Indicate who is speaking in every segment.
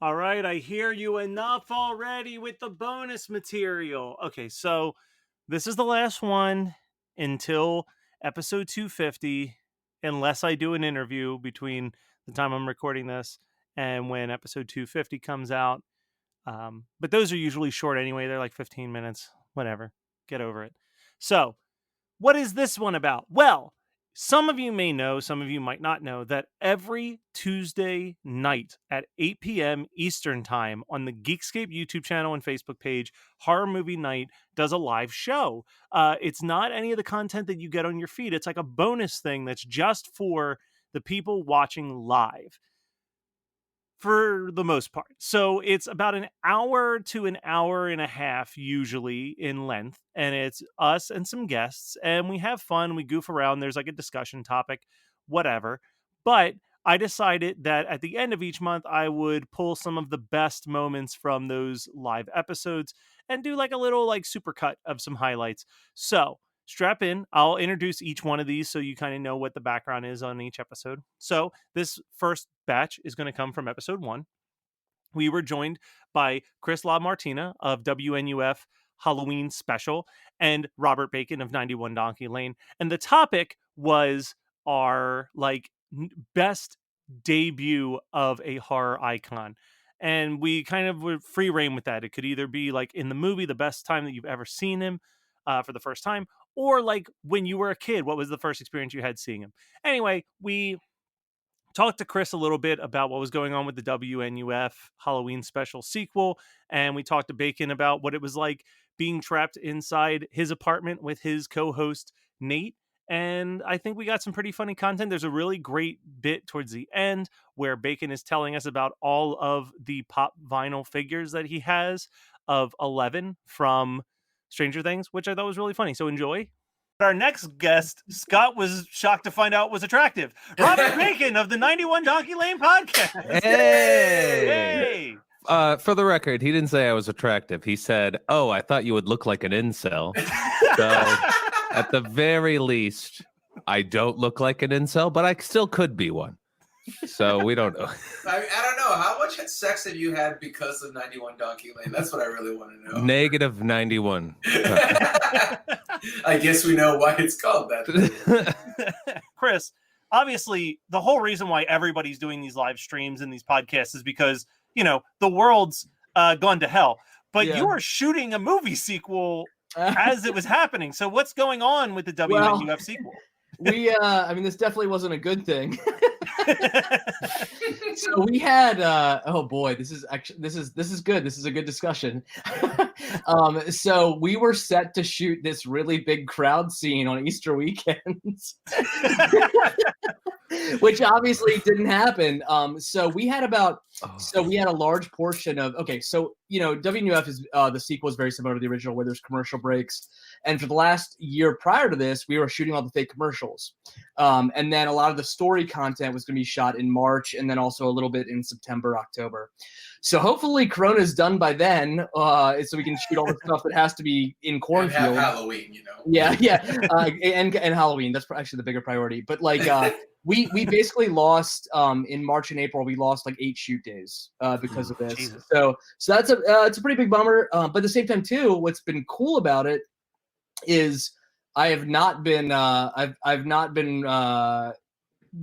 Speaker 1: All right, I hear you enough already with the bonus material. Okay, so this is the last one until episode 250, unless I do an interview between the time I'm recording this and when episode 250 comes out. But those are usually short anyway. They're like 15 minutes, whatever. Get over it. So, what is this one about? Well, some of you may know, some of you might not know that every Tuesday night at 8 p.m. Eastern Time on the Geekscape YouTube channel and Facebook page, Horror Movie Night does a live show. It's not any of the content that you get on your feed, it's like a bonus thing that's just for the people watching live for the most part. So it's about an hour to an hour and a half, usually in length. And it's us and some guests, and we have fun. We goof around. There's like a discussion topic, whatever. But I decided that at the end of each month, I would pull some of the best moments from those live episodes and do like a little like supercut of some highlights. So strap in. I'll introduce each one of these so you kind of know what the background is on each episode. So, this first batch is going to come from episode 1. We were joined by Chris LaMartina of WNUF Halloween Special and Robert Bacon of 91 Donkey Lane. And the topic was our best debut of a horror icon. And we kind of were free reign with that. It could either be like in the movie, the best time that you've ever seen him for the first time, or like when you were a kid, what was the first experience you had seeing him? Anyway, we talked to Chris a little bit about what was going on with the WNUF Halloween Special sequel, and we talked to Bacon about what it was like being trapped inside his apartment with his co-host Nate. And I think we got some pretty funny content. There's a really great bit towards the end where Bacon is telling us about all of the pop vinyl figures that he has of 11 from Stranger Things, which I thought was really funny. So enjoy. Our next guest, Scott was shocked to find out was attractive. Robert Bacon of the 91 Donkey Lane podcast.
Speaker 2: Hey! For the record, he didn't say I was attractive. He said, "Oh, I thought you would look like an incel." So, at the very least, I don't look like an incel, but I still could be one. So we don't know.
Speaker 3: I don't know. How much sex have you had because of 91 Donkey Lane? That's what I really want to know.
Speaker 2: Negative 91.
Speaker 3: I guess we know why it's called that.
Speaker 1: Chris, obviously, the whole reason why everybody's doing these live streams and these podcasts is because, you know, the world's gone to hell. But you are shooting a movie sequel as it was happening. So what's going on with the WNUF sequel?
Speaker 4: I mean, this definitely wasn't a good thing. So we had oh boy, this is good. This is a good discussion. So we were set to shoot this really big crowd scene on Easter weekends. Which obviously didn't happen. So we had a large portion of so you know, WNUF is the sequel is very similar to the original where there's commercial breaks. And for the last year prior to this, we were shooting all the fake commercials. And then a lot of the story content was going to be shot in March and then also a little bit in September, October. So hopefully Corona's done by then, so we can shoot all the stuff that has to be in cornfield.
Speaker 3: And have Halloween, you know.
Speaker 4: Yeah. And Halloween. That's actually the bigger priority. But we basically lost in March and April. We lost like 8 shoot days because of this. Jesus. So that's it's a pretty big bummer. But at the same time too, what's been cool about it is I have not been I've not been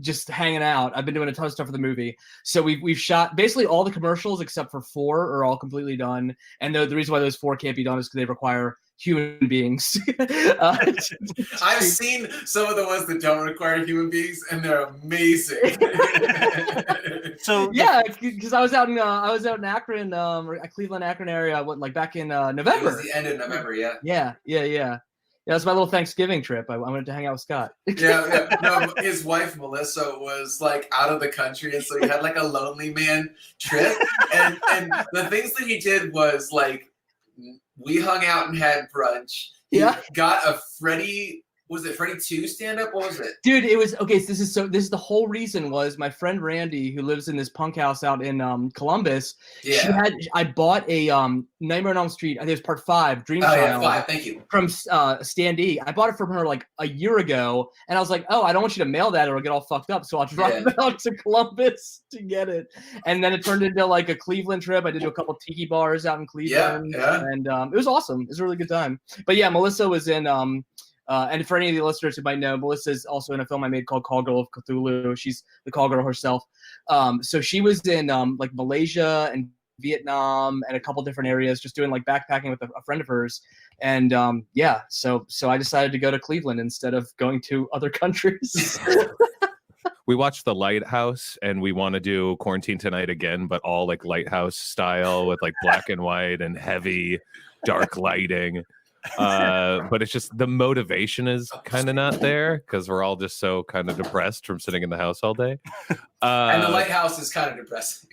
Speaker 4: just hanging out. I've been doing a ton of stuff for the movie. So we've shot basically all the commercials except for 4 are all completely done. And the reason why those 4 can't be done is because they require human beings.
Speaker 3: I've seen some of the ones that don't require human beings, and they're amazing.
Speaker 4: So yeah, because I was out in Akron, Cleveland, Akron area, back in November.
Speaker 3: It was the end of November, yeah.
Speaker 4: Yeah, that's my little Thanksgiving trip. I went to hang out with Scott.
Speaker 3: Yeah. No, his wife Melissa was like out of the country, and so he had like a lonely man trip. And the things that he did was like we hung out and had brunch. He got a Freddy Was it Freddy 2 stand-up? What was it?
Speaker 4: Dude, it was okay. So this is the whole reason was my friend Randy, who lives in this punk house out in Columbus.
Speaker 3: Yeah.
Speaker 4: I bought a Nightmare on Elm Street. I think it was part 5, Dream
Speaker 3: Oh
Speaker 4: Child.
Speaker 3: yeah, 5. Thank you.
Speaker 4: From Stan D. I bought it from her like a year ago, and I was like, oh, I don't want you to mail that or it'll get all fucked up. So I'll drive out to Columbus to get it. And then it turned into like a Cleveland trip. I did do a couple tiki bars out in Cleveland.
Speaker 3: Yeah.
Speaker 4: And it was awesome. It was a really good time. But yeah, Melissa was in and for any of the listeners who might know, Melissa's also in a film I made called Call Girl of Cthulhu. She's the call girl herself. So she was in like Malaysia and Vietnam and a couple different areas, just doing like backpacking with a friend of hers. And yeah, so I decided to go to Cleveland instead of going to other countries.
Speaker 2: We watched The Lighthouse, and we want to do Quarantine Tonight again, but all like Lighthouse style with like black and white and heavy dark lighting. But it's just the motivation is kind of not there because we're all just so kind of depressed from sitting in the house all day.
Speaker 3: And The Lighthouse is kind of depressing.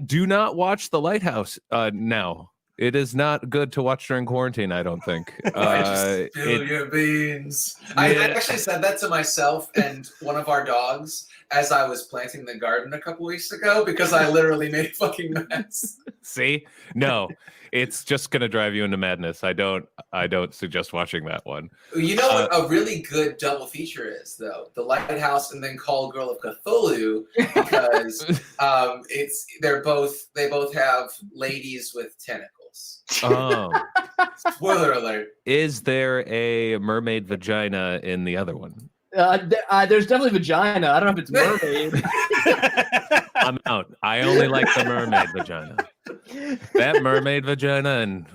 Speaker 2: Do not watch The Lighthouse now. It is not good to watch during quarantine, I don't think.
Speaker 3: Just spill your beans. I actually said that to myself and one of our dogs as I was planting the garden a couple weeks ago because I literally made a fucking mess.
Speaker 2: See? No, it's just gonna drive you into madness. I don't suggest watching that one.
Speaker 3: You know what a really good double feature is, though? The Lighthouse and then Call Girl of Cthulhu, because they both have ladies with tentacles.
Speaker 2: Oh.
Speaker 3: Spoiler alert.
Speaker 2: Is there a mermaid vagina in the other one?
Speaker 4: There's definitely vagina. I don't know if it's mermaid.
Speaker 2: I'm out. I only like the mermaid vagina. That mermaid vagina and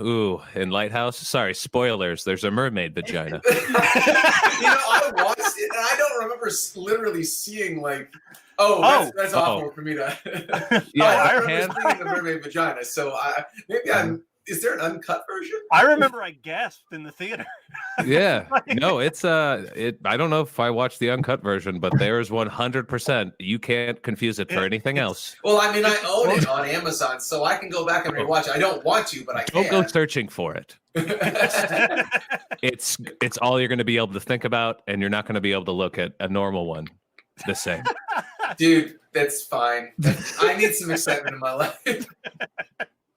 Speaker 2: in Lighthouse. Sorry, spoilers. There's a mermaid vagina.
Speaker 3: I watched it and I don't remember literally seeing like, that's awful for me to.
Speaker 2: Yeah,
Speaker 3: I remember seeing the mermaid vagina. So is there an uncut version?
Speaker 1: I remember I gasped in the theater.
Speaker 2: Yeah. No, it's I don't know if I watched the uncut version, but there's 100%. You can't confuse it for anything else.
Speaker 3: Well, I mean, I own it on Amazon, so I can go back and rewatch it. I don't want to, but I can.
Speaker 2: Don't go searching for it. It's all you're going to be able to think about, and you're not going to be able to look at a normal one the same.
Speaker 3: Dude, that's fine. I need some excitement in my life.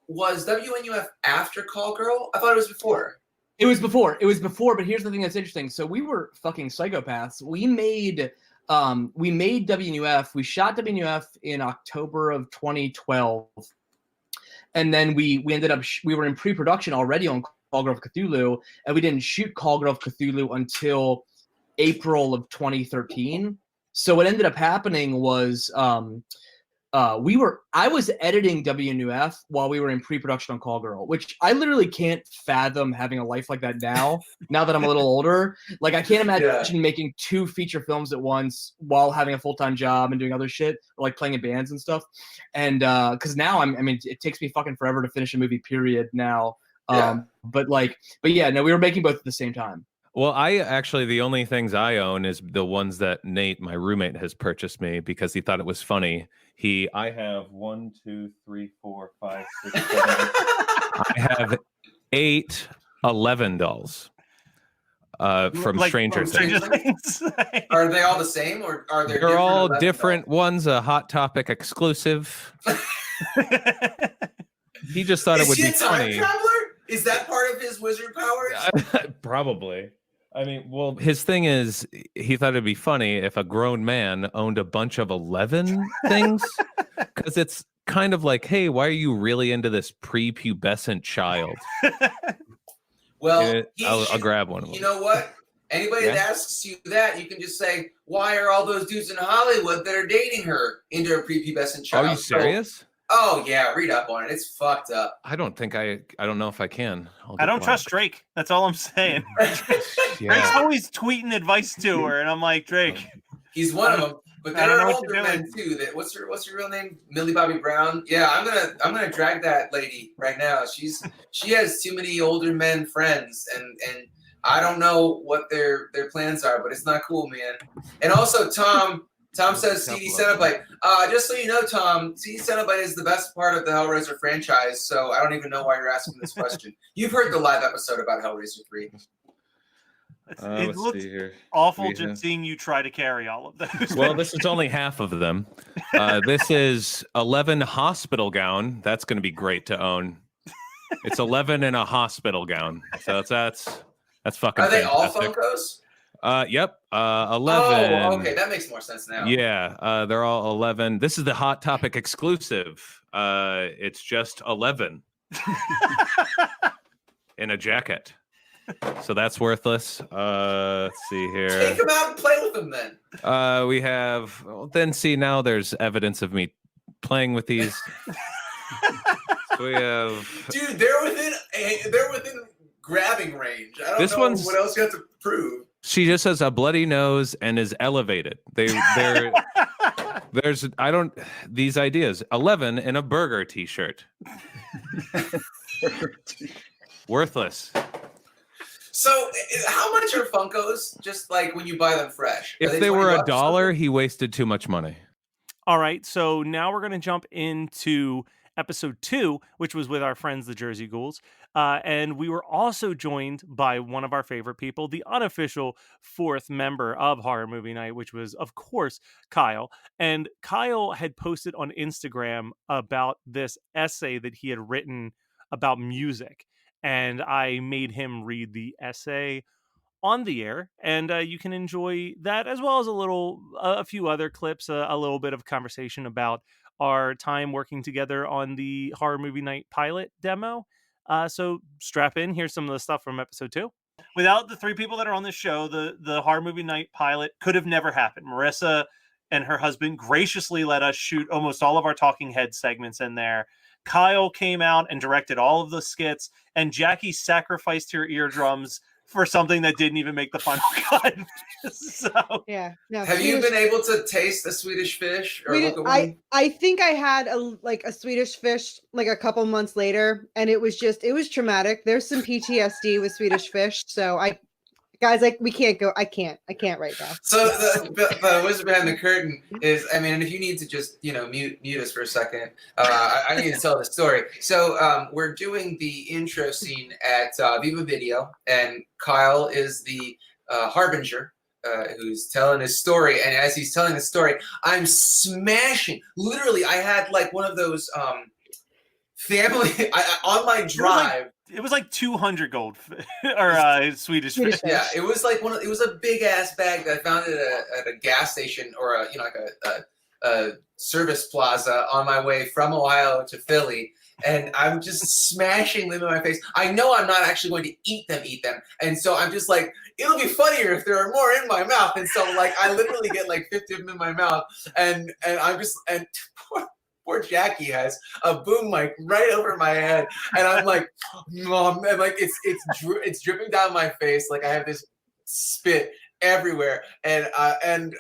Speaker 3: Was WNUF after Call Girl? I thought it was before.
Speaker 4: It was before, but here's the thing that's interesting. So we were fucking psychopaths. We made WNUF. We shot WNUF in October of 2012. And then we ended up, we were in pre-production already on Call Girl of Cthulhu, and we didn't shoot Call Girl of Cthulhu until April of 2013. So what ended up happening was I was editing WNUF while we were in pre-production on Call Girl, which I literally can't fathom having a life like that now that I'm a little older. Like, I can't imagine making 2 feature films at once while having a full-time job and doing other shit, or like playing in bands and stuff. And because now it takes me fucking forever to finish a movie, period, now. But yeah, no, we were making both at the same time.
Speaker 2: Well, the only things I own is the ones that Nate, my roommate, has purchased me because he thought it was funny. I have 1, 2, 3, 4, 5, 6, 7. I have 8 11 dolls from Stranger Things.
Speaker 3: Are they all the same, or are there?
Speaker 2: They're all different. Dolls? One's a Hot Topic exclusive. He just thought it would be funny.
Speaker 3: Traveler? Is that part of his wizard powers?
Speaker 2: Probably. I mean, well, his thing is he thought it'd be funny if a grown man owned a bunch of 11 things, because it's kind of like, hey, why are you really into this prepubescent child?
Speaker 3: Well,
Speaker 2: I'll grab one of them.
Speaker 3: You know what? Anybody that asks you that, you can just say, why are all those dudes in Hollywood that are dating her into a prepubescent child?
Speaker 2: Are you serious?
Speaker 3: Oh yeah, read up on it. It's fucked up.
Speaker 2: I don't know if I can.
Speaker 1: I don't trust Drake. That's all I'm saying. Drake's always tweeting advice to her, and I'm like, Drake.
Speaker 3: He's one of them. But there are older men too. That what's her real name? Millie Bobby Brown. Yeah, I'm gonna drag that lady right now. She has too many older men friends, and I don't know what their plans are, but it's not cool, man. And also Tom says CD Cenobite. Just so you know, Tom, CD Cenobite is the best part of the Hellraiser franchise, so I don't even know why you're asking this question. You've heard the live episode about Hellraiser 3.
Speaker 1: It
Speaker 2: let's
Speaker 1: looks
Speaker 2: see here.
Speaker 1: awful just seeing you try to carry all of those.
Speaker 2: Well, this is only half of them. This is 11 hospital gown. That's going to be great to own. It's 11 in a hospital gown. So that's fucking
Speaker 3: Are they all
Speaker 2: fantastic.
Speaker 3: Funkos?
Speaker 2: Yep. 11.
Speaker 3: Oh, okay. That makes more sense now.
Speaker 2: Yeah. They're all 11. This is the Hot Topic exclusive. It's just 11 in a jacket. So that's worthless. Let's see here.
Speaker 3: Take them out and play with them then.
Speaker 2: We have then see now there's evidence of me playing with these. So we have
Speaker 3: Dude, they're within grabbing range. I don't know what else you have to prove.
Speaker 2: She just has a bloody nose and is elevated. They're these ideas. 11 in a burger t-shirt. Worthless.
Speaker 3: So, how much are Funkos? Just like when you buy them fresh?
Speaker 2: If they were $1, he wasted too much money.
Speaker 1: All right, so now we're going to jump into episode 2, which was with our friends, the Jersey Ghouls. And we were also joined by one of our favorite people, the unofficial 4th member of Horror Movie Night, which was, of course, Kyle. And Kyle had posted on Instagram about this essay that he had written about music. And I made him read the essay on the air, and you can enjoy that as well as a few other clips, a little bit of conversation about our time working together on the Horror Movie Night pilot demo. So strap in. Here's some of the stuff from episode 2. Without the 3 people that are on this show, the Horror Movie Night pilot could have never happened. Marissa and her husband graciously let us shoot almost all of our talking head segments in there. Kyle came out and directed all of the skits, and Jackie sacrificed her eardrums for something that didn't even make the final cut. So
Speaker 5: yeah. No,
Speaker 3: have you been able to taste the Swedish fish? Or look at one?
Speaker 5: I think I had a Swedish fish like a couple months later, and it was traumatic. There's some PTSD with Swedish fish, so guys, like, we can't go. I can't right now.
Speaker 3: So the wizard behind the curtain is, I mean, and if you need to just, mute us for a second, I need to tell the story. So we're doing the intro scene at Viva Video, and Kyle is the harbinger who's telling his story. And as he's telling the story, I'm smashing. Literally, I had like one of those family on my drive.
Speaker 1: It was like 200 gold or Swedish fish.
Speaker 3: Yeah, it was like it was a big ass bag that I found at a gas station or a service plaza on my way from Ohio to Philly, and I'm just smashing them in my face. I know I'm not actually going to eat them, and so I'm just like, it'll be funnier if there are more in my mouth, and so like I literally get like 50 of them in my mouth, and I'm just Poor Jackie has a boom mic right over my head, and I'm like, Mom, and like it's dripping down my face, like I have this spit everywhere, and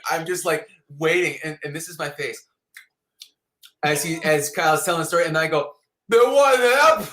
Speaker 3: I'm just like waiting, and this is my face as Kyle's telling the story, and I go, the one up.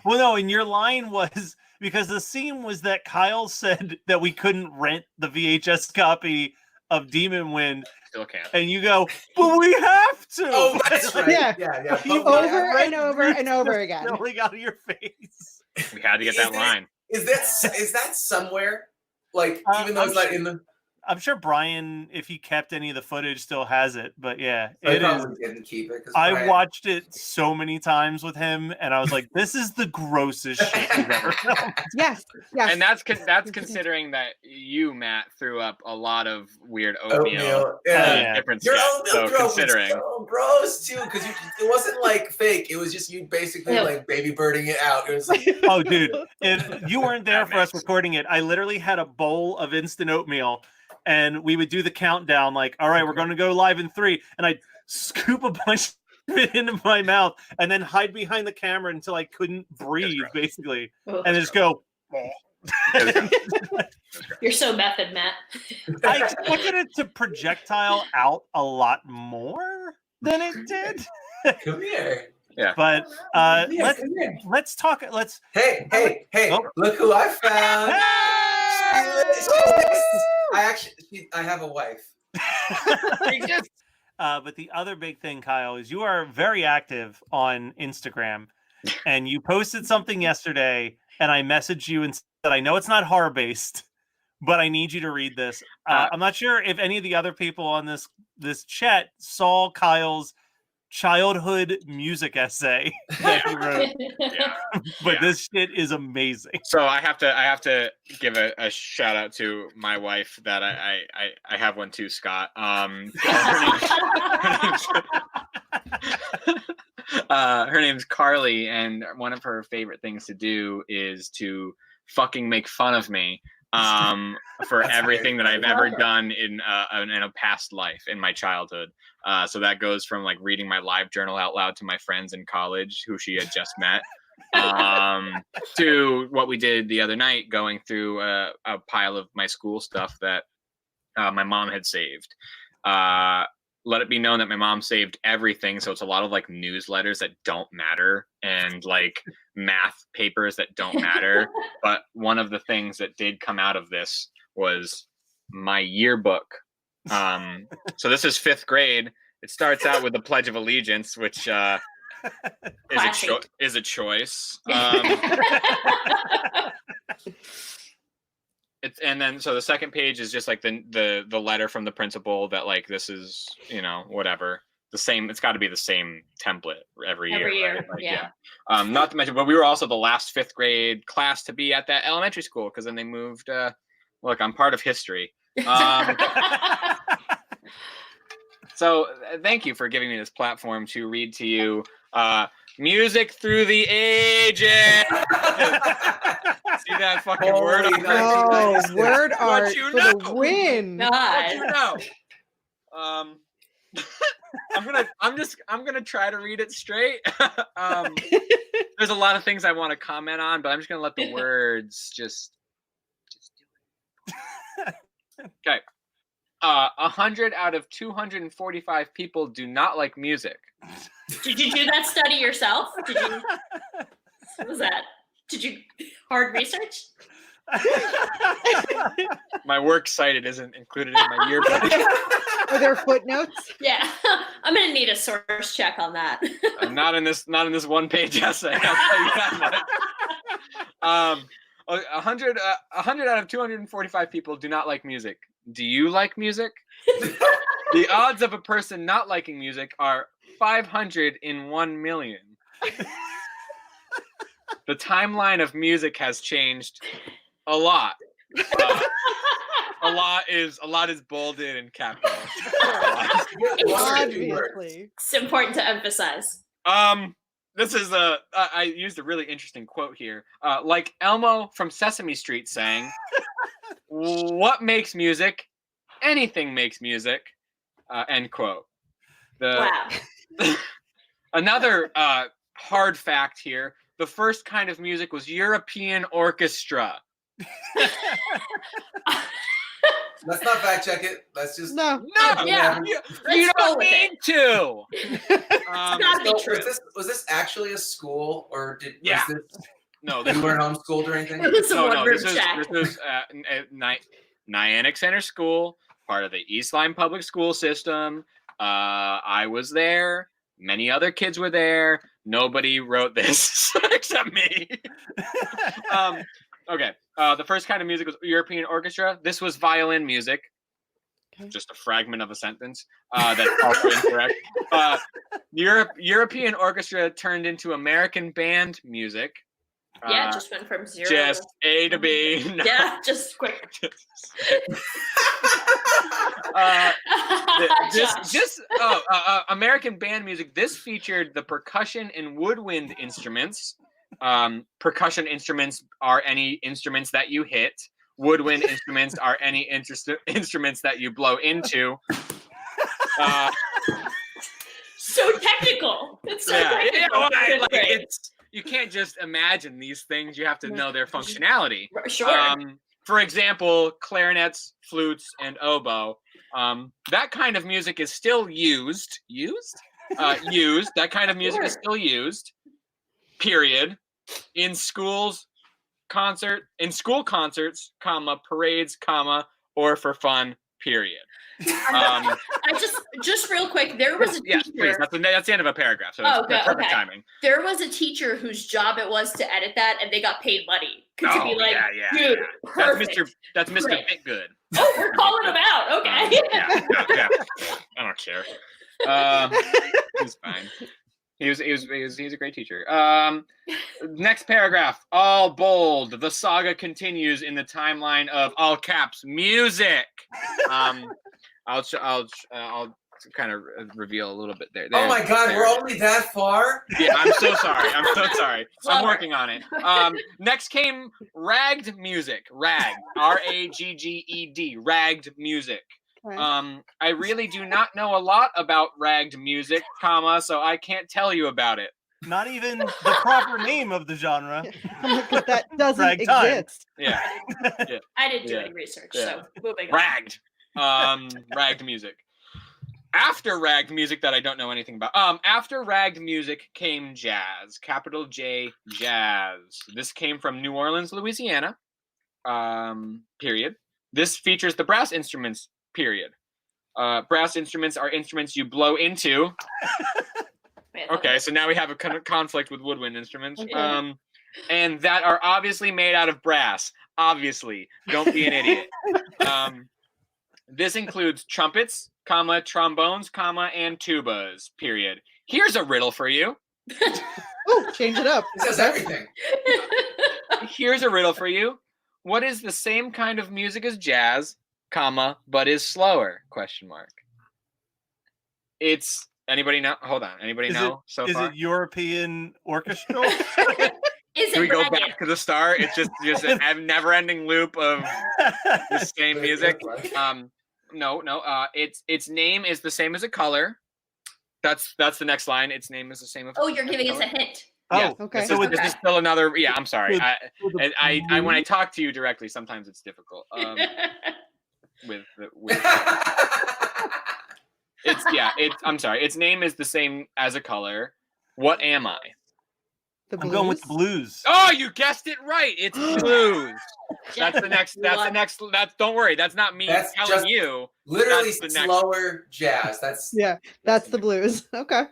Speaker 1: Well, no, and your line was because the scene was that Kyle said that we couldn't rent the VHS copy of Demon Wind.
Speaker 6: Still can't.
Speaker 1: And you go, but we have to.
Speaker 3: Oh, that's right. Yeah.
Speaker 5: Over and over and over again.
Speaker 1: Snowing out of your face.
Speaker 6: We had to get that line.
Speaker 3: Is that somewhere? Like, even though it's not in the.
Speaker 1: I'm sure Brian, if he kept any of the footage, still has it. But yeah,
Speaker 3: it is. Didn't keep it.
Speaker 1: I watched it so many times with him, and I was like, "This is the grossest shit we've ever filmed."
Speaker 5: Yes.
Speaker 6: And that's considering that you, Matt, threw up a lot of weird oatmeal. Different
Speaker 3: Your
Speaker 6: stuff.
Speaker 3: oatmeal was so gross too, because it wasn't like fake. It was just you basically like baby birding it out. It was like,
Speaker 1: oh, dude, if you weren't there for us recording it, I literally had a bowl of instant oatmeal. And we would do the countdown, like, all right, we're going to go live in 3. And I'd scoop a bunch of it into my mouth and then hide behind the camera until I couldn't breathe, basically. And then just go.
Speaker 7: You're so method, Matt.
Speaker 1: I expected it to projectile out a lot more than it did.
Speaker 3: Come here.
Speaker 6: Yeah.
Speaker 1: But let's talk.
Speaker 3: Hey! Oh. Look who I found.
Speaker 1: Hey!
Speaker 3: I have a wife.
Speaker 1: But the other big thing, Kyle, is you are very active on Instagram, and you posted something yesterday, and I messaged you and said, I know it's not horror based, but I need you to read this. I'm not sure if any of the other people on this chat saw Kyle's childhood music essay that he wrote. But this shit is amazing.
Speaker 6: So I have to give a shout out to my wife that I have one too, Scott. Her name's Carly, and one of her favorite things to do is to fucking make fun of me for everything that I've ever done in a past life in my childhood. So that goes from like reading my live journal out loud to my friends in college who she had just met, to what we did the other night, going through a pile of my school stuff that my mom had saved. Let it be known that my mom saved everything, so it's a lot of like newsletters that don't matter and like math papers that don't matter. But one of the things that did come out of this was my yearbook. So this is 5th grade. It starts out with the Pledge of Allegiance, which is a choice. And then so the second page is just like the letter from the principal that like this is, you know, whatever. The same, it's got to be the same template every year. Right? Like, yeah. Not to mention, but we were also the last 5th grade class to be at that elementary school because then they moved. Look, I'm part of history. So thank you for giving me this platform to read to you music through the ages. See that fucking word art?
Speaker 5: Oh, word art for the win.
Speaker 6: What you know? I'm gonna try to read it straight. There's a lot of things I want to comment on, but I'm just gonna let the words just do it. Okay. 100 out of 245 people do not like music.
Speaker 7: Did you do that study yourself? What was that? Did you hard research?
Speaker 6: My works cited isn't included in my yearbook.
Speaker 5: Are there footnotes?
Speaker 7: Yeah, I'm gonna need a source check on that.
Speaker 6: Not in this 1-page essay. I'll tell you that much. 100 out of 245 people do not like music. Do you like music? The odds of a person not liking music are 500 in 1 million. The timeline of music has changed a lot. A lot is bolded and capitalized.
Speaker 5: Obviously.
Speaker 7: It's important to emphasize.
Speaker 6: This is I used a really interesting quote here. Like Elmo from Sesame Street saying, "What makes music? Anything makes music." End quote.
Speaker 7: Wow.
Speaker 6: Another hard fact here: the first kind of music was European orchestra.
Speaker 3: Let's not fact check it. Let's just
Speaker 6: no.
Speaker 7: Yeah.
Speaker 6: You don't need to.
Speaker 7: It's gotta be true.
Speaker 3: Was this actually a school, or
Speaker 6: Yeah.
Speaker 3: was this?
Speaker 6: No,
Speaker 3: You weren't homeschooled or anything?
Speaker 7: It was a one-room
Speaker 6: this
Speaker 7: shack.
Speaker 6: was Nyack Center School, part of the East Line Public School System. I was there. Many other kids were there. Nobody wrote this except me. Okay. The first kind of music was European orchestra. This was violin music. Okay. Just a fragment of a sentence. That's also incorrect. European orchestra turned into American band music.
Speaker 7: Yeah, just went from 0
Speaker 6: just A to B. No.
Speaker 7: Yeah, just quick.
Speaker 6: American band music. This featured the percussion and woodwind instruments. Percussion instruments are any instruments that you hit. Woodwind instruments are any instruments that you blow into.
Speaker 7: So technical. It's so technical.
Speaker 6: You can't just imagine these things. You have to know their functionality.
Speaker 7: Sure.
Speaker 6: For example, clarinets, flutes, and oboe. That kind of music is still used. That kind of music is still used. Period. In school concerts, parades, or for fun. Period.
Speaker 7: I just real quick. There was a teacher.
Speaker 6: Please. That's the end of a paragraph. So that's perfect timing.
Speaker 7: There was a teacher whose job it was to edit that, and they got paid money Could you be like, dude, perfect.
Speaker 6: That's Mr.
Speaker 7: Great.
Speaker 6: Bitgood.
Speaker 7: Oh, we're calling him out. Okay.
Speaker 6: Yeah. I don't care. He's fine. He's a great teacher. Next paragraph, all bold. The saga continues in the timeline of all caps music. I'll kind of reveal a little bit there.
Speaker 3: Oh my God, we're only that far?
Speaker 6: Yeah, I'm so sorry. I'm working on it. Next came ragged music. Ragged. RAGGED. Ragged music. I really do not know a lot about ragged music, comma, so I can't tell you about it.
Speaker 1: Not even the proper name of the genre.
Speaker 5: Because that doesn't
Speaker 1: Ragtime.
Speaker 5: exist.
Speaker 6: Yeah.
Speaker 7: I didn't do any research, so moving on.
Speaker 6: Ragged. Ragged music. After ragged music that I don't know anything about. After ragged music came jazz. Capital J, jazz. This came from New Orleans, Louisiana. Period. This features the brass instruments. Period. Brass instruments are instruments you blow into. Okay, so now we have a conflict with woodwind instruments.
Speaker 7: Okay.
Speaker 6: And that are obviously made out of brass. Obviously. Don't be an idiot. This includes trumpets, comma, trombones, comma, and tubas, period. Here's a riddle for you.
Speaker 5: Oh, change it up.
Speaker 3: It says everything.
Speaker 6: Here's a riddle for you. What is the same kind of music as jazz, comma, but is slower, question mark? It's, anybody know? Hold on. Anybody know so far?
Speaker 1: Is it European orchestral?
Speaker 7: Is
Speaker 6: Do we
Speaker 7: it
Speaker 6: go
Speaker 7: ragged?
Speaker 6: back to the start? It's just a never-ending loop of the same music. No. Its name is the same as a color. That's the next line. Its name is the same as.
Speaker 7: Oh, you're giving us a hint.
Speaker 6: Yeah.
Speaker 1: Oh,
Speaker 5: okay.
Speaker 6: This is still another. Yeah, I'm sorry. I
Speaker 1: the
Speaker 6: when I talk to you directly, sometimes it's difficult. With I'm sorry. Its name is the same as a color. What am I?
Speaker 5: The
Speaker 1: I'm going with the blues.
Speaker 6: Oh, you guessed it right. It's blues. That's the next. Don't worry. That's not me telling you.
Speaker 3: Literally
Speaker 6: That's the
Speaker 3: slower jazz. That's
Speaker 5: the blues. Okay.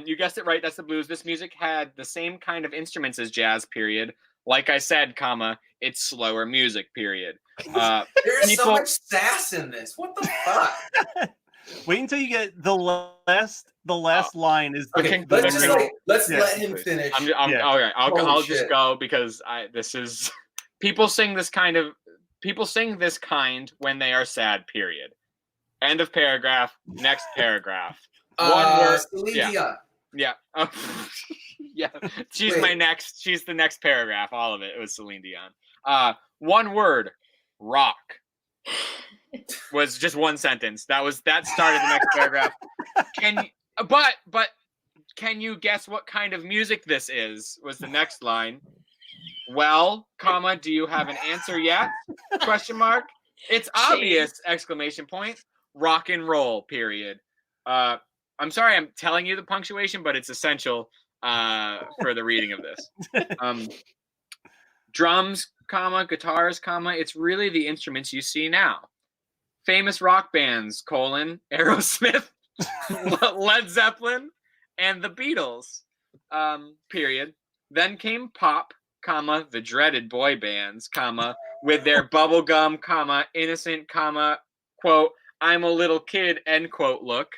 Speaker 6: You guessed it right. That's the blues. This music had the same kind of instruments as jazz. Period. Like I said, comma, it's slower music. Period.
Speaker 3: There is so much sass in this. What the fuck?
Speaker 1: Wait until you get the last line is
Speaker 3: okay. Let's let him finish.
Speaker 6: Okay. I'll just go because this is people sing this kind when they are sad. Period. End of paragraph. Next paragraph. One word.
Speaker 3: Celine Dion.
Speaker 6: Yeah. Yeah. She's the next paragraph. All of it. It was Celine Dion. One word. Rock. Was just one sentence. That started the next paragraph. But can you guess what kind of music this is? Was the next line. Well, comma, do you have an answer yet? Question mark. It's obvious! Exclamation point. Rock and roll. Period. I'm sorry, I'm telling you the punctuation, but it's essential for the reading of this. Drums, comma, guitars, comma. It's really the instruments you see now. Famous rock bands, Aerosmith, Led Zeppelin, and the Beatles, period. Then came pop, comma, the dreaded boy bands, comma, with their bubblegum, comma, innocent, comma, quote, I'm a little kid, end quote, look.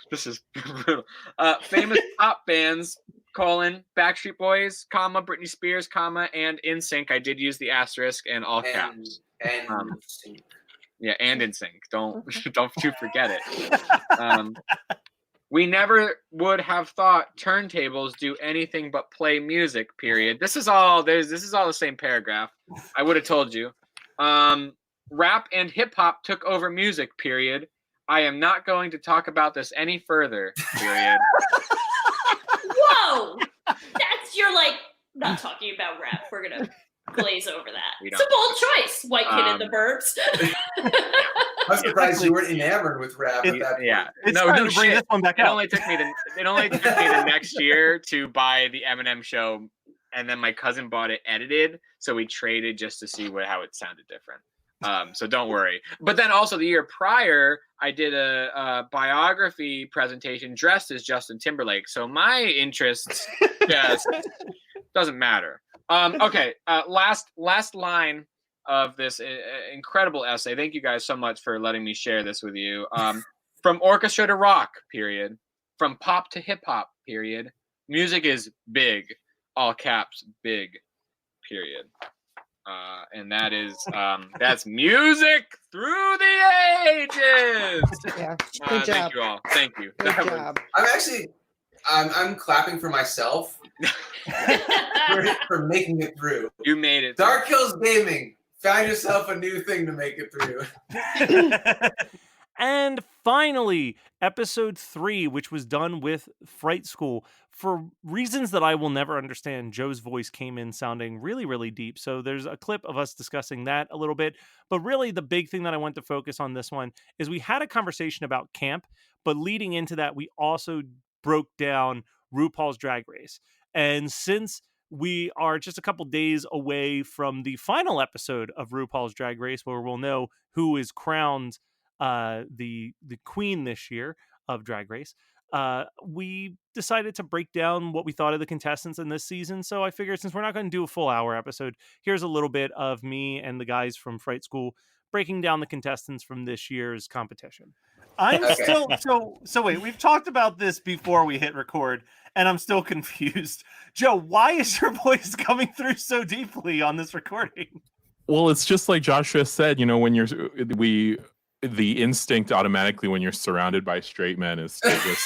Speaker 6: This is brutal. Famous pop bands, Backstreet Boys, comma, Britney Spears, comma, and NSYNC. I did use the asterisk and all caps.
Speaker 3: And
Speaker 6: and NSYNC. Don't you forget it. We never would have thought turntables do anything but play music. Period. This is all the same paragraph. I would have told you. Rap and hip hop took over music. Period. I am not going to talk about this any further. Period.
Speaker 7: Whoa! You're like, not talking about rap. We're gonna glaze over that. It's a bold choice. White kid in the burbs.
Speaker 3: I'm surprised you weren't enamored with rap at that point.
Speaker 6: Yeah.
Speaker 1: It's time to bring this one back out.
Speaker 6: It only took me the next year to buy the Eminem show, and then my cousin bought it edited, so we traded just to see how it sounded different. So don't worry. But then also the year prior, I did a biography presentation dressed as Justin Timberlake. So my interests just doesn't matter. Okay. Last line of this incredible essay. Thank you guys so much for letting me share this with you. From orchestra to rock, period. From pop to hip hop, period. Music is big, all caps, big, period. And that is that's music through the ages.
Speaker 5: Yeah. Good
Speaker 6: Thank
Speaker 5: job.
Speaker 6: you all. Thank you.
Speaker 5: Good job.
Speaker 3: I'm clapping for myself for making it through.
Speaker 6: You made it.
Speaker 3: Dark Hills Gaming. Find yourself a new thing to make it through.
Speaker 1: And finally, episode 3, which was done with Fright School. For reasons that I will never understand, Joe's voice came in sounding really, really deep. So there's a clip of us discussing that a little bit. But really, the big thing that I want to focus on this one is we had a conversation about camp, but leading into that, we also broke down RuPaul's Drag Race. And since we are just a couple days away from the final episode of RuPaul's Drag Race, where we'll know who is crowned the queen this year of Drag Race, we decided to break down what we thought of the contestants in this season. So I figured, since we're not going to do a full hour episode, here's a little bit of me and the guys from Fright School breaking down the contestants from this year's competition. I'm still so wait, we've talked about this before we hit record, and I'm still confused. Joe, why is your voice coming through so deeply on this recording?
Speaker 8: Well, it's just like Joshua said, when the instinct automatically when you're surrounded by straight men is to just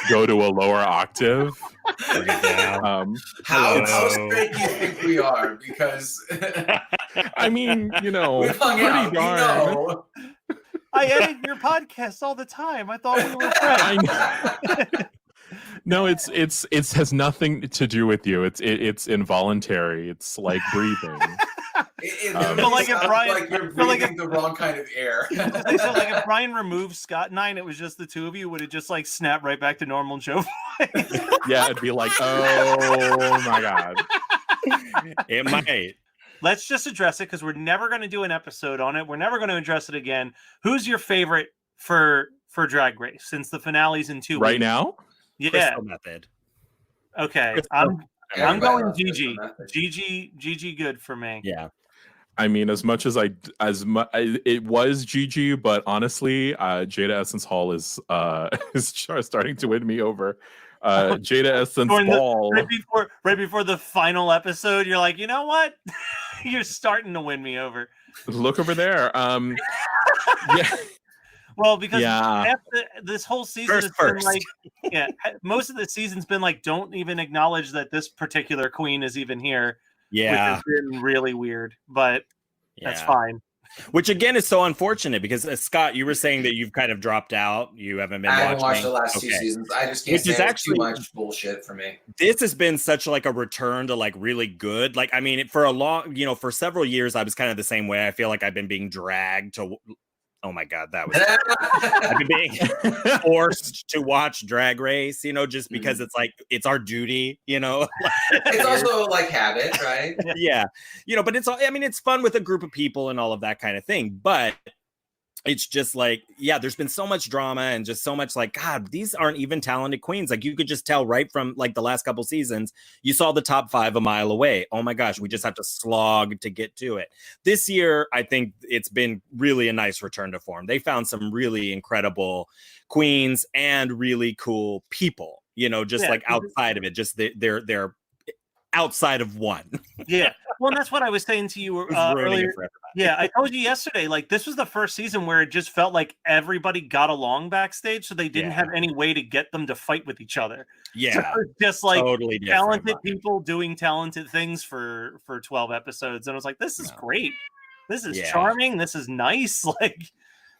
Speaker 8: go to a lower octave.
Speaker 3: How straight do you think we are? Because
Speaker 8: I mean,
Speaker 3: we've hung out,
Speaker 8: darn.
Speaker 1: I edit your podcast all the time. I thought we were friends.
Speaker 8: No, it has nothing to do with you. It's involuntary. It's like breathing.
Speaker 3: Like you're breathing the wrong kind of air.
Speaker 1: So like if Brian removed Scott and I, and it was just the two of you, would it just like snap right back to normal Joe voice?
Speaker 8: Yeah, it'd be like, oh my god.
Speaker 9: It might.
Speaker 1: Let's just address it, because we're never going to do an episode on it. We're never going to address it again. Who's your favorite for Drag Race since the finale's in 2 weeks?
Speaker 8: Right now?
Speaker 1: Yeah.
Speaker 9: Crystal Method.
Speaker 1: Okay. I'm going Gigi. Gigi good for me.
Speaker 9: Yeah.
Speaker 8: I mean, it was Gigi, but honestly, Jada Essence Hall is starting to win me over. Jada Essence Hall.
Speaker 1: Right before the final episode, you're like, you know what? You're starting to win me over.
Speaker 8: Look over there. Yeah.
Speaker 1: Well, because this whole season has been like, most of the season's been like, don't even acknowledge that this particular queen is even here.
Speaker 9: Yeah,
Speaker 1: which has been really weird, but that's fine.
Speaker 9: Which again is so unfortunate, because Scott, you were saying that you've kind of dropped out. You haven't been.
Speaker 3: I haven't watched the last 2 seasons. I just can't stand it. Too much bullshit for me.
Speaker 9: This has been such like a return to like really good. Like, I mean, for several years, I was kind of the same way. I feel like I've been being dragged to. Oh my God, that was I've been being forced to watch Drag Race, just because it's like it's our duty,
Speaker 3: It's also like habit, right?
Speaker 9: Yeah. But it's fun with a group of people and all of that kind of thing. But it's just like, there's been so much drama and just so much like, God, these aren't even talented queens. Like, you could just tell right from like the last couple seasons, you saw the top 5 a mile away. Oh my gosh, we just have to slog to get to it. This year, I think it's been really a nice return to form. They found some really incredible queens and really cool people, like outside of it, just they're outside of one.
Speaker 1: Yeah. Well, and that's what I was saying to you earlier. Yeah, I told you yesterday, like, this was the first season where it just felt like everybody got along backstage, so they didn't have any way to get them to fight with each other.
Speaker 9: Yeah.
Speaker 1: So just like
Speaker 9: totally
Speaker 1: talented people doing talented things for 12 episodes. And I was like, this is great. This is charming. This is nice. Like,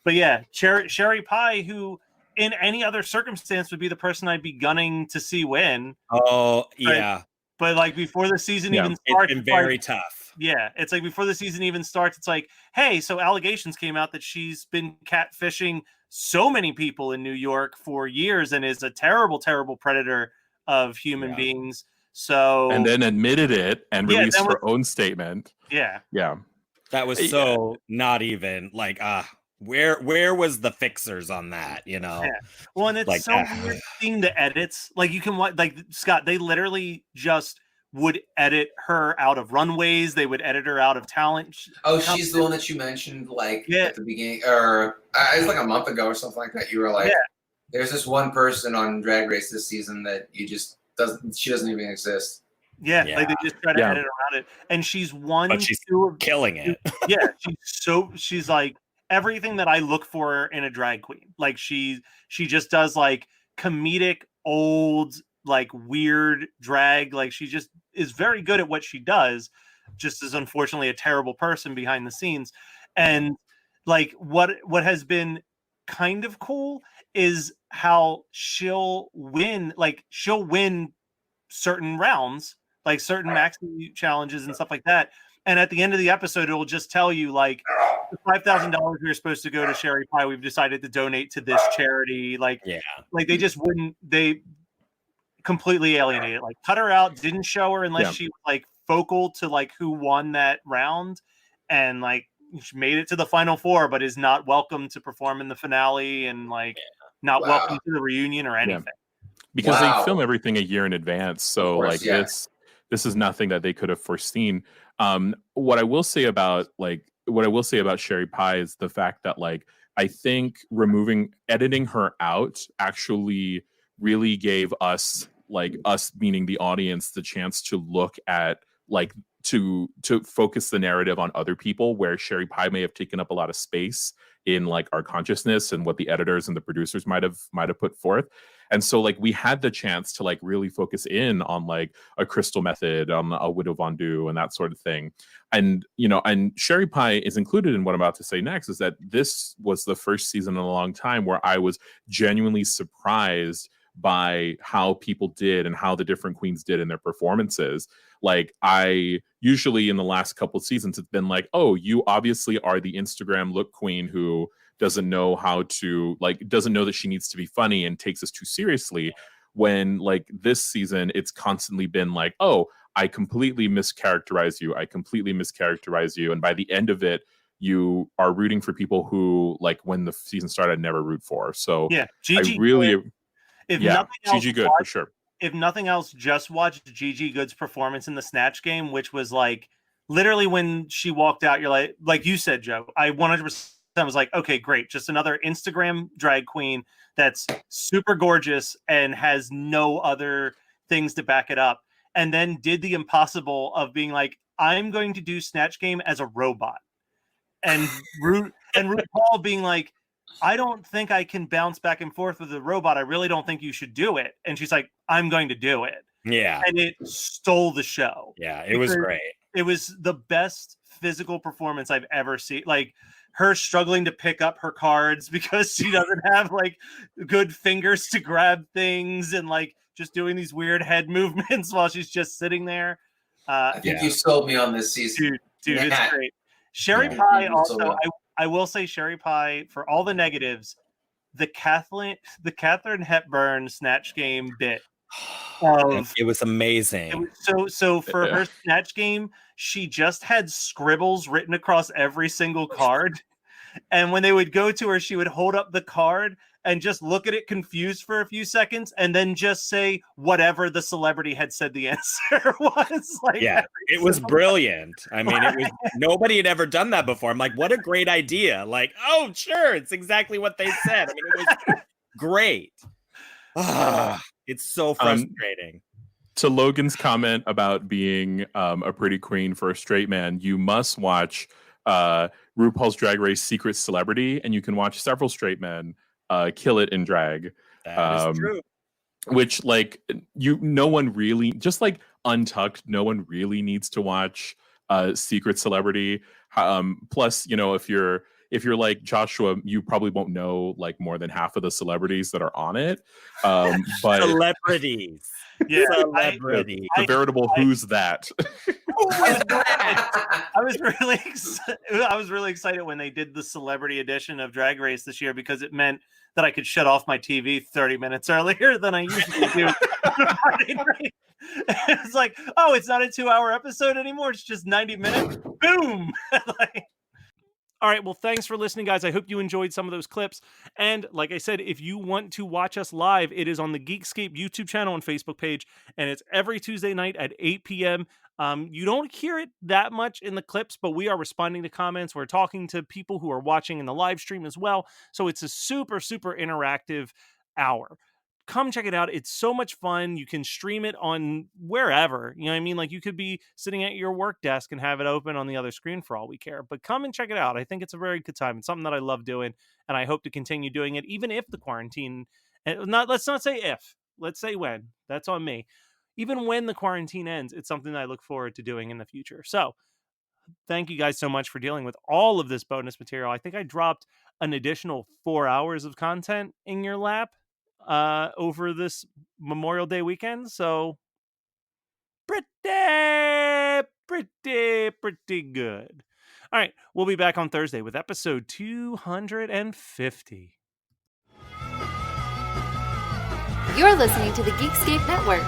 Speaker 1: but yeah, Sherry Pie, who in any other circumstance would be the person I'd be gunning to see win.
Speaker 9: Oh, yeah.
Speaker 1: But like before the season even starts,
Speaker 9: it's been very tough.
Speaker 1: Yeah, it's like before the season even starts, it's like, hey, so allegations came out that she's been catfishing so many people in New York for years and is a terrible, terrible predator of human beings. So
Speaker 8: and then admitted it and released her own statement.
Speaker 1: Yeah.
Speaker 8: Yeah.
Speaker 9: That was so not even like where was the fixers on that, Yeah.
Speaker 1: Well, and it's like, so weird seeing the edits. Like, you can watch, like, Scott, they literally just would edit her out of runways. They would edit her out of talent.
Speaker 3: Oh, she's the one that you mentioned, like
Speaker 1: Yeah.
Speaker 3: at the beginning, or it's like a month ago or something like that. You were like, "There's this one person on Drag Race this season that you just doesn't. She doesn't even exist."
Speaker 1: Yeah, like they just try to edit around it, and she's one.
Speaker 9: But she's killing it.
Speaker 1: Yeah, she's like everything that I look for in a drag queen. Like she just does like comedic old like weird drag. Like she just is very good at what she does. Just is unfortunately a terrible person behind the scenes. And like what has been kind of cool is how she'll win certain rounds, like certain maxi challenges and stuff like that. And at the end of the episode, it'll just tell you like the $5,000 we were supposed to go to Sherry Pie, we've decided to donate to this charity. Like they just wouldn't. They completely alienated. Like cut her out, didn't show her unless she was like focal to like who won that round, and like she made it to the final four, but is not welcome to perform in the finale, and like not welcome to the reunion or anything.
Speaker 8: Because they film everything a year in advance, so like this is nothing that they could have foreseen. What I will say about Sherry Pie is the fact that like I think editing her out actually really gave us meaning the audience, the chance to look at like to focus the narrative on other people, where Sherry Pie may have taken up a lot of space in like our consciousness and what the editors and the producers might have put forth. And so like we had the chance to like really focus in on like a Crystal Method, a Widow Von Du, and that sort of thing. And and Sherry Pie is included in what I'm about to say next, is that this was the first season in a long time where I was genuinely surprised by how people did and how the different queens did in their performances. Like I usually in the last couple of seasons, it's been like, oh, you obviously are the Instagram look queen who doesn't know that she needs to be funny and takes us too seriously. When like this season, it's constantly been like, oh, I completely mischaracterize you. And by the end of it, you are rooting for people who like when the season started, I'd never root for. So
Speaker 1: yeah,
Speaker 8: Gigi, I really,
Speaker 1: nothing else,
Speaker 8: Gigi Good for sure.
Speaker 1: If nothing else, just watch Gigi Good's performance in the Snatch Game, which was like literally when she walked out, you're like you said, Joe, I 100% was like, okay, great. Just another Instagram drag queen that's super gorgeous and has no other things to back it up. And then did the impossible of being like, I'm going to do Snatch Game as a robot. And RuPaul being like, I don't think I can bounce back and forth with a robot. I really don't think you should do it. And she's like, I'm going to do it.
Speaker 9: Yeah.
Speaker 1: And it stole the show.
Speaker 9: Yeah, it was great.
Speaker 1: It was the best physical performance I've ever seen. Like her struggling to pick up her cards because she doesn't have like good fingers to grab things, and like just doing these weird head movements while she's just sitting there.
Speaker 3: I think you sold me on this season.
Speaker 1: Dude, it's great. Sherry Pie also, I will say Sherry Pie, for all the negatives, the Katharine Hepburn Snatch Game bit.
Speaker 9: It was amazing.
Speaker 1: So for her Snatch Game, she just had scribbles written across every single card. And when they would go to her, she would hold up the card and just look at it confused for a few seconds and then just say whatever the celebrity had said the answer was. Like,
Speaker 9: yeah, it was brilliant. I mean, it was nobody had ever done that before. I'm like, what a great idea. Like, oh, sure, it's exactly what they said. I mean, it was great. It's so frustrating.
Speaker 8: To Logan's comment about being a pretty queen for a straight man, you must watch RuPaul's Drag Race Secret Celebrity, and you can watch several straight men kill it in drag.
Speaker 9: That is true.
Speaker 8: Which, like, no one really, just like Untucked, no one really needs to watch Secret Celebrity. Plus, if you're like Joshua, you probably won't know like more than half of the celebrities that are on it. But
Speaker 9: celebrities.
Speaker 1: Yeah,
Speaker 9: celebrity.
Speaker 8: The veritable who's that?
Speaker 1: I was really excited when they did the celebrity edition of Drag Race this year, because it meant that I could shut off my TV 30 minutes earlier than I usually do. It's like, oh, it's not a 2-hour episode anymore. It's just 90 minutes. Boom. All right, well, thanks for listening, guys. I hope you enjoyed some of those clips. And like I said, if you want to watch us live, it is on the Geekscape YouTube channel and Facebook page, and it's every Tuesday night at 8 p.m. You don't hear it that much in the clips, but we are responding to comments. We're talking to people who are watching in the live stream as well. So it's a super, super interactive hour. Come check it out. It's so much fun. You can stream it on wherever. You know what I mean? Like, you could be sitting at your work desk and have it open on the other screen for all we care. But come and check it out. I think it's a very good time. It's something that I love doing, and I hope to continue doing it, even if the quarantine. Let's not say if. Let's say when. That's on me. Even when the quarantine ends, it's something that I look forward to doing in the future. So, thank you guys so much for dealing with all of this bonus material. I think I dropped an additional 4 hours of content in your lap over this Memorial Day weekend. So pretty good. All right, we'll be back on Thursday with episode 250.
Speaker 10: You're listening to the Geekscape Network.